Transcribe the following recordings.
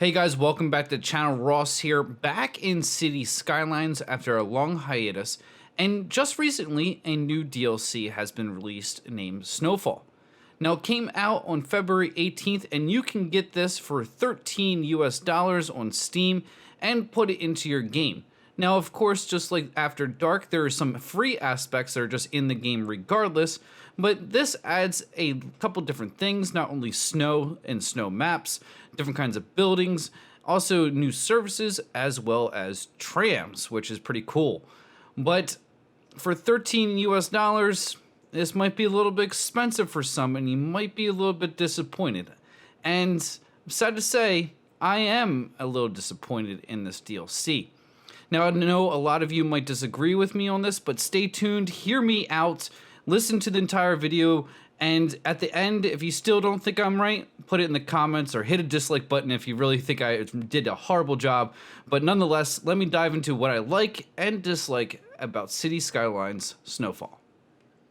Hey guys, welcome back to the channel. Ross here, back in City Skylines after a long hiatus, and just recently a new DLC has been released named Snowfall. Now it came out on February 18th and you can get this for $13 US on Steam and put it into your game. Now of course, just like After Dark, there are some free aspects that are just in the game regardless, but this adds a couple different things, not only snow and snow maps, different kinds of buildings, also new services, as well as trams, which is pretty cool. But for $13 US, this might be a little bit expensive for some, and you might be a little bit disappointed. And I'm sad to say, I am a little disappointed in this DLC. Now, I know a lot of you might disagree with me on this, but stay tuned, hear me out, listen to the entire video, and at the end, if you still don't think I'm right, put it in the comments or hit a dislike button if you really think I did a horrible job. But nonetheless, let me dive into what I like and dislike about City Skylines Snowfall.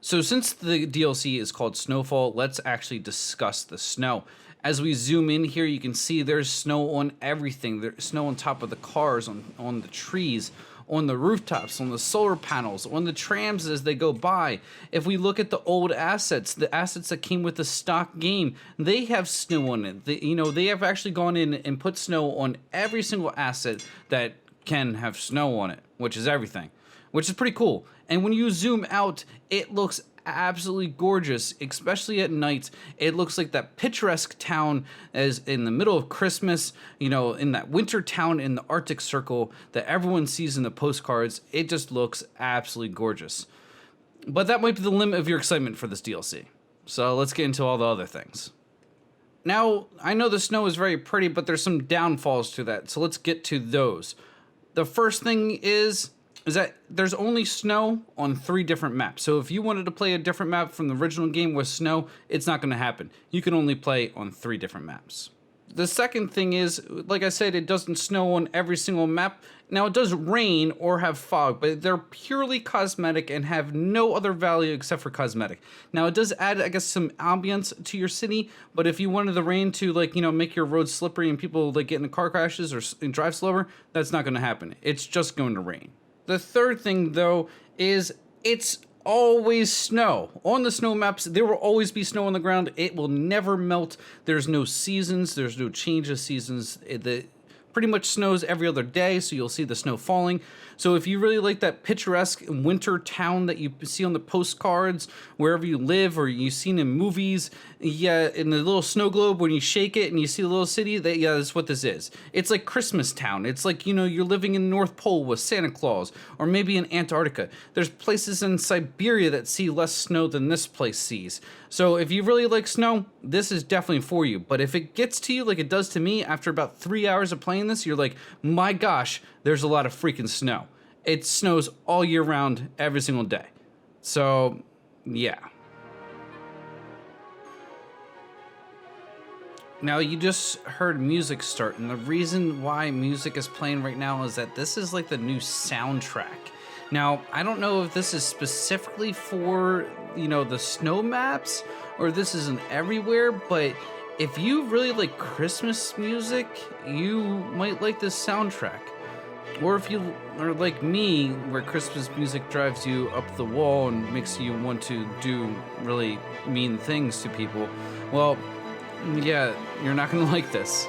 So since the DLC is called Snowfall, let's actually discuss the snow. As we zoom in here, you can see there's snow on everything. There's snow on top of the cars, on the trees, on the rooftops, on the solar panels, on the trams as they go by. If we look at the old assets, the assets that came with the stock game, they have snow on it. They have actually gone in and put snow on every single asset that can have snow on it, which is everything, which is pretty cool. And when you zoom out, it looks absolutely gorgeous, especially at night. It looks like that picturesque town as in the middle of Christmas, in that winter town in the Arctic Circle that everyone sees in the postcards. It just looks absolutely gorgeous. But that might be the limit of your excitement for this DLC. So let's get into all the other things. Now, I know the snow is very pretty, but there's some downfalls to that. So let's get to those. The first thing is that there's only snow on 3 different maps. So if you wanted to play a different map from the original game with snow, it's not going to happen. You can only play on 3 different maps. The second thing is, like I said, it doesn't snow on every single map. Now it does rain or have fog, but they're purely cosmetic and have no other value except for cosmetic. Now it does add, I guess, some ambience to your city, but if you wanted the rain to make your roads slippery and people get into car crashes or drive slower, that's not going to happen. It's just going to rain. The third thing, though, is it's always snow. On the snow maps, there will always be snow on the ground. It will never melt. There's no seasons. There's no change of seasons. It pretty much snows every other day, so you'll see the snow falling. So if you really like that picturesque winter town that you see on the postcards, wherever you live or you've seen in movies, yeah, in the little snow globe when you shake it and you see the little city, that's what this is. It's like Christmas Town. It's like, you're living in the North Pole with Santa Claus, or maybe in Antarctica. There's places in Siberia that see less snow than this place sees. So if you really like snow, this is definitely for you. But if it gets to you like it does to me after about 3 hours of playing this, you're like, my gosh, there's a lot of freaking snow. It snows all year round, every single day. So, yeah. Now, you just heard music start, and the reason why music is playing right now is that this is like the new soundtrack. Now, I don't know if this is specifically for, the snow maps, or this isn't everywhere, but if you really like Christmas music, you might like this soundtrack. Or if you are like me, where Christmas music drives you up the wall and makes you want to do really mean things to people, well, yeah, you're not gonna like this.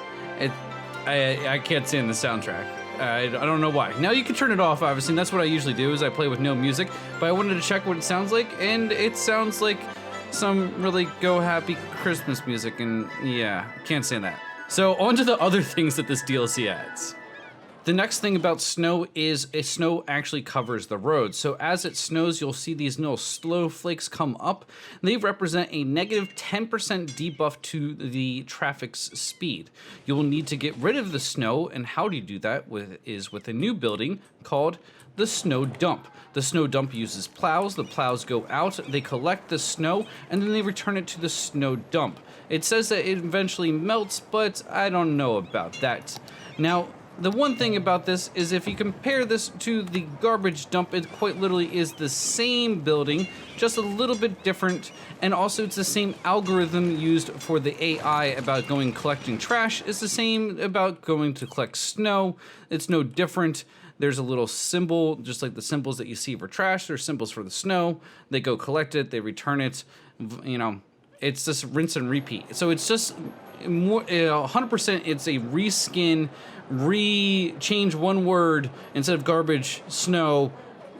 I can't stand the soundtrack. I don't know why. Now you can turn it off, obviously, and that's what I usually do, is I play with no music, but I wanted to check what it sounds like, and it sounds like some really go happy Christmas music, and yeah, can't stand that. So on to the other things that this DLC adds. The next thing about snow is snow actually covers the road. So as it snows, you'll see these little snowflakes come up. They represent a negative 10% debuff to the traffic's speed. You'll need to get rid of the snow, and how do you do that is with a new building called the snow dump. The snow dump uses plows. The plows go out, they collect the snow, and then they return it to the snow dump. It says that it eventually melts, but I don't know about that. Now, The one thing about this is if you compare this to the garbage dump, it quite literally is the same building, just a little bit different, and also it's the same algorithm used for the AI about going collecting trash. It's the same about going to collect snow. It's no different. There's a little symbol, just like the symbols that you see for trash. There's symbols for the snow. They go collect it, they return it. You know, it's just rinse and repeat. So it's just more 100%. It's a reskin, change one word instead of garbage, snow.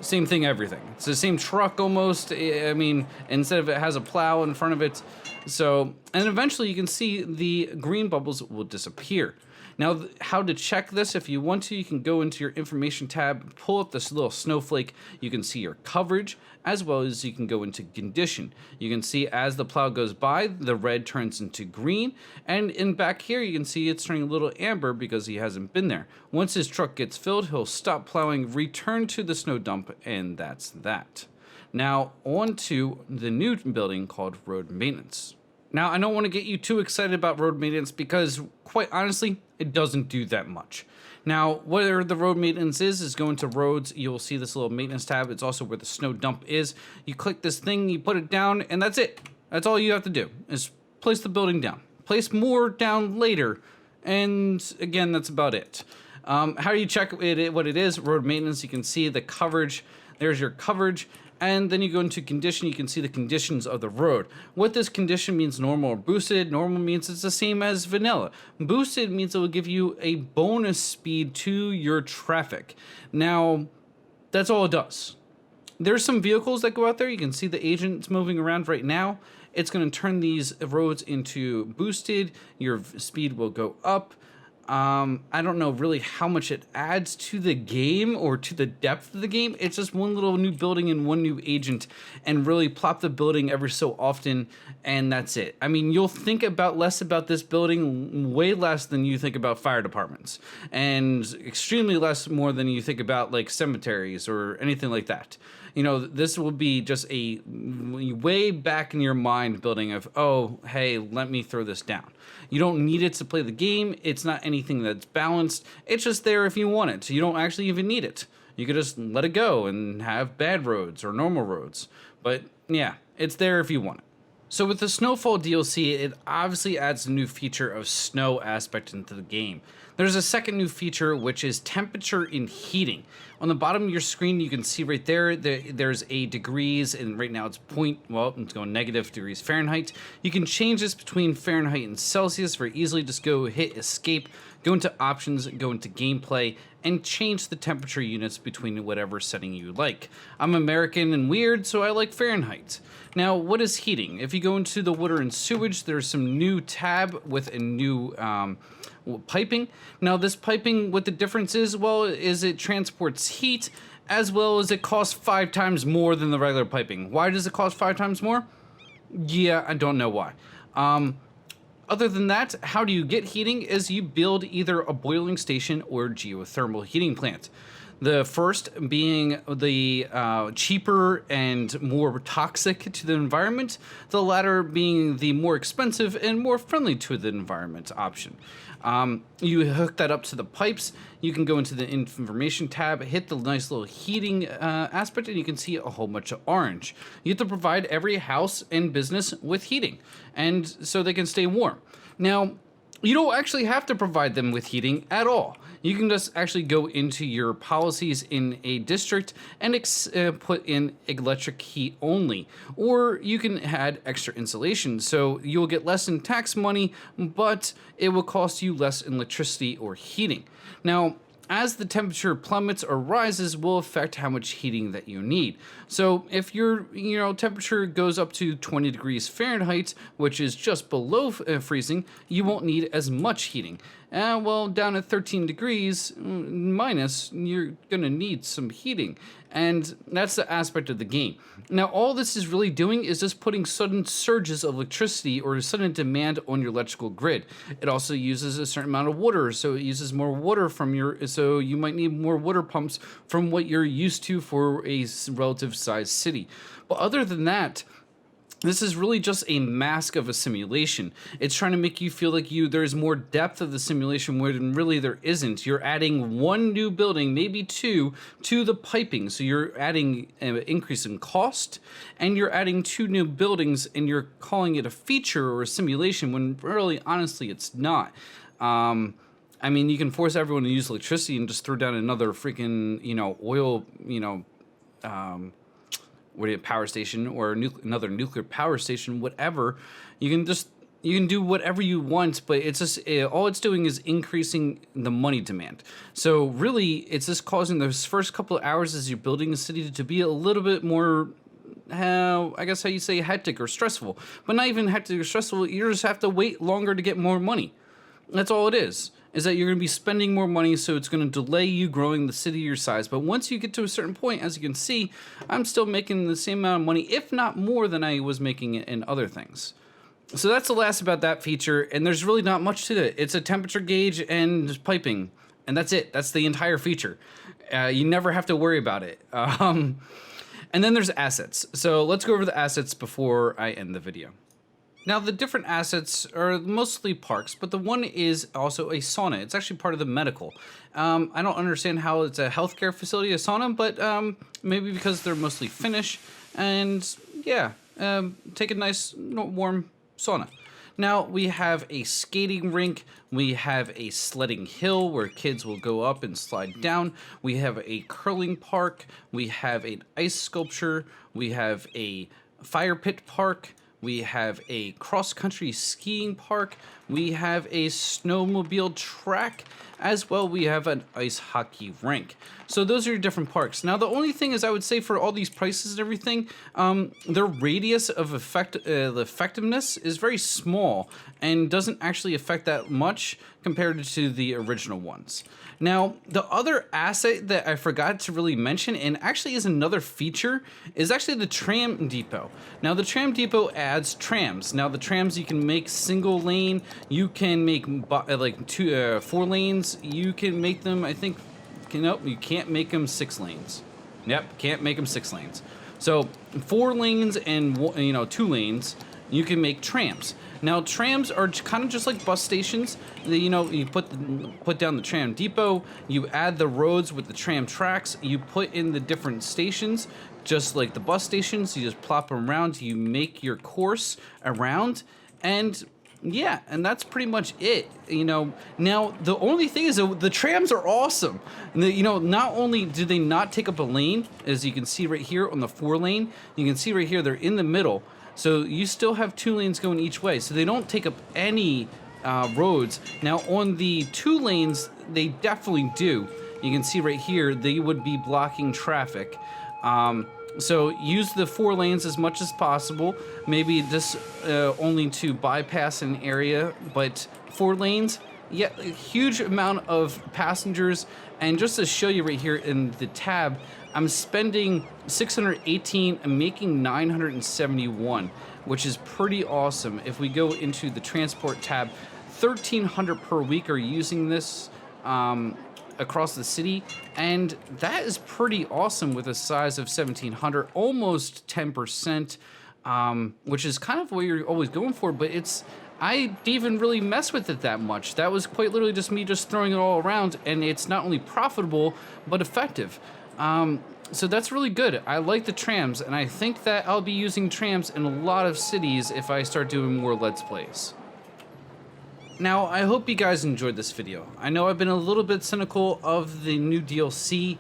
Same thing, everything. It's the same truck almost. I mean, instead of it has a plow in front of it. So, and eventually you can see the green bubbles will disappear. Now, how to check this, if you want to, you can go into your information tab, pull up this little snowflake. You can see your coverage, as well as you can go into condition. You can see as the plow goes by, the red turns into green. And in back here, you can see it's turning a little amber because he hasn't been there. Once his truck gets filled, he'll stop plowing, return to the snow dump, and that's that. Now, on to the new building called road maintenance. Now, I don't want to get you too excited about road maintenance because, quite honestly, it doesn't do that much. Now, where the road maintenance is go into roads. You'll see this little maintenance tab. It's also where the snow dump is. You click this thing, you put it down, and that's it. That's all you have to do is place the building down. Place more down later, and again, that's about it. How do you check it, what it is? Road maintenance, you can see the coverage. There's your coverage. And then you go into condition, you can see the conditions of the road. What this condition means, normal or boosted. Normal means it's the same as vanilla. Boosted means it will give you a bonus speed to your traffic. Now, that's all it does. There's some vehicles that go out there. You can see the agents moving around right now. It's going to turn these roads into boosted. Your speed will go up. I don't know really how much it adds to the game or to the depth of the game. It's just one little new building and one new agent, and really plop the building every so often, and that's it. I mean, you'll think about less about this building, way less than you think about fire departments, and extremely less more than you think about like cemeteries or anything like that. You know, this will be just a way back in your mind building of, oh, hey, let me throw this down. You don't need it to play the game. It's not anything that's balanced. It's just there if you want it. So you don't actually even need it. You could just let it go and have bad roads or normal roads. But yeah, it's there if you want it. So with the Snowfall DLC, it obviously adds a new feature of snow aspect into the game. There's a second new feature, which is temperature and heating. On the bottom of your screen, you can see right there, there's a degrees, and right now it's it's going negative degrees Fahrenheit. You can change this between Fahrenheit and Celsius very easily. Just go hit escape, go into options, go into gameplay, and change the temperature units between whatever setting you like. I'm American and weird, so I like Fahrenheit. Now, what is heating? If you go into the water and sewage, there's some new tab with a new piping. Now, this piping, what the difference is, well, is it transports heat, as well as it costs 5 times more than the regular piping. Why does it cost 5 times more? Yeah, I don't know why. Other than that, how do you get heating is you build either a boiling station or geothermal heating plant. The first being the cheaper and more toxic to the environment, the latter being the more expensive and more friendly to the environment option. You hook that up to the pipes, you can go into the information tab, hit the nice little heating aspect, and you can see a whole bunch of orange. You have to provide every house and business with heating, and so they can stay warm. Now, you don't actually have to provide them with heating at all. You can just actually go into your policies in a district and put in electric heat only. Or you can add extra insulation, so you'll get less in tax money, but it will cost you less in electricity or heating. Now, as the temperature plummets or rises will affect how much heating that you need. So if your temperature goes up to 20 degrees Fahrenheit, which is just below freezing, you won't need as much heating. Well, down at 13 degrees minus, you're gonna need some heating. And that's the aspect of the game. Now, all this is really doing is just putting sudden surges of electricity or sudden demand on your electrical grid. It also uses a certain amount of water, so it uses more water so you might need more water pumps from what you're used to for a relative sized city. But other than that, This is really just a mask of a simulation. It's trying to make you feel like there's more depth of the simulation where really there isn't. You're adding one new building, maybe two, to the piping. So you're adding an increase in cost, and you're adding two new buildings, and you're calling it a feature or a simulation when really, honestly, it's not. I mean, you can force everyone to use electricity and just throw down another freaking, oil, power station or another nuclear power station, whatever. You can do whatever you want, but it's just all it's doing is increasing the money demand. So really, it's just causing those first couple of hours as you're building a city to be a little bit more, how you say, hectic or stressful. But not even hectic or stressful. You just have to wait longer to get more money. That's all it is that you're going to be spending more money, so it's going to delay you growing the city your size. But once you get to a certain point, as you can see, I'm still making the same amount of money, if not more than I was making it in other things. So that's the last about that feature, and there's really not much to it. It's a temperature gauge and piping, and that's it. That's the entire feature. You never have to worry about it. And then there's assets. So let's go over the assets before I end the video. Now, the different assets are mostly parks, but the one is also a sauna. It's actually part of the medical. I don't understand how it's a healthcare facility, a sauna, but maybe because they're mostly Finnish. And yeah, take a nice, warm sauna. Now, we have a skating rink. We have a sledding hill where kids will go up and slide down. We have a curling park. We have an ice sculpture. We have a fire pit park. We have a cross-country skiing park. We have a snowmobile track. As well, we have an ice hockey rink. So those are your different parks. Now, the only thing is I would say for all these prices and everything, their radius of the effectiveness is very small and doesn't actually affect that much compared to the original ones. Now, the other asset that I forgot to really mention, and actually is another feature, is actually the tram depot. Now, the tram depot adds trams. Now, the trams, you can make single lane, you can make like 4 lanes, you can make them, I think, nope, you can't make them 6 lanes. Yep, can't make them 6 lanes. So 4 lanes and 2 lanes, you can make trams. Now, trams are kind of just like bus stations. You put down the tram depot, you add the roads with the tram tracks, you put in the different stations, just like the bus stations. You just plop them around, you make your course around, and yeah, and that's pretty much it. Now the only thing is the trams are awesome. Not only do they not take up a lane, as you can see right here on the 4 lane, you can see right here they're in the middle. So you still have 2 lanes going each way. So they don't take up any roads. Now on the 2 lanes, they definitely do. You can see right here, they would be blocking traffic. So use the 4 lanes as much as possible. Maybe this only to bypass an area, but 4 lanes, yeah, a huge amount of passengers. And just to show you right here in the tab, I'm spending 618 and making 971, which is pretty awesome. If we go into the transport tab, 1,300 per week are using this across the city, and that is pretty awesome with a size of 1,700, almost 10%, which is kind of what you're always going for, but I didn't even really mess with it that much. That was quite literally just me just throwing it all around, and it's not only profitable, but effective. So that's really good. I like the trams, and I think that I'll be using trams in a lot of cities if I start doing more Let's Plays. Now, I hope you guys enjoyed this video. I know I've been a little bit cynical of the new DLC,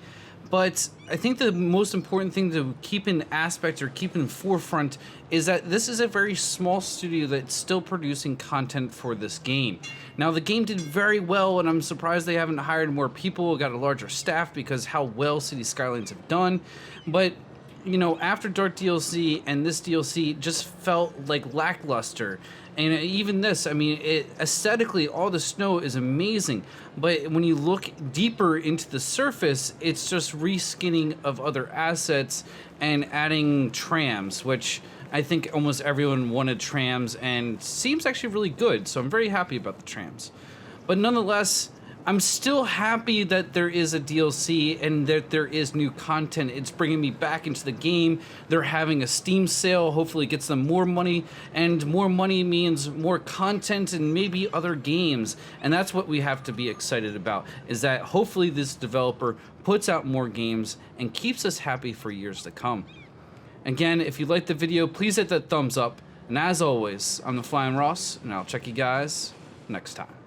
but I think the most important thing to keep in aspect or keep in forefront is that this is a very small studio that's still producing content for this game. Now, the game did very well, and I'm surprised they haven't hired more people, got a larger staff, because how well City Skylines have done. But after Dark DLC and this DLC just felt like lackluster. And even this, I mean, aesthetically, all the snow is amazing. But when you look deeper into the surface, it's just reskinning of other assets and adding trams, which I think almost everyone wanted trams and seems actually really good. So I'm very happy about the trams. But nonetheless, I'm still happy that there is a DLC and that there is new content. It's bringing me back into the game. They're having a Steam sale. Hopefully it gets them more money, and more money means more content and maybe other games. And that's what we have to be excited about, is that hopefully this developer puts out more games and keeps us happy for years to come. Again, if you liked the video, please hit that thumbs up. And as always, I'm the Flying Ross, and I'll check you guys next time.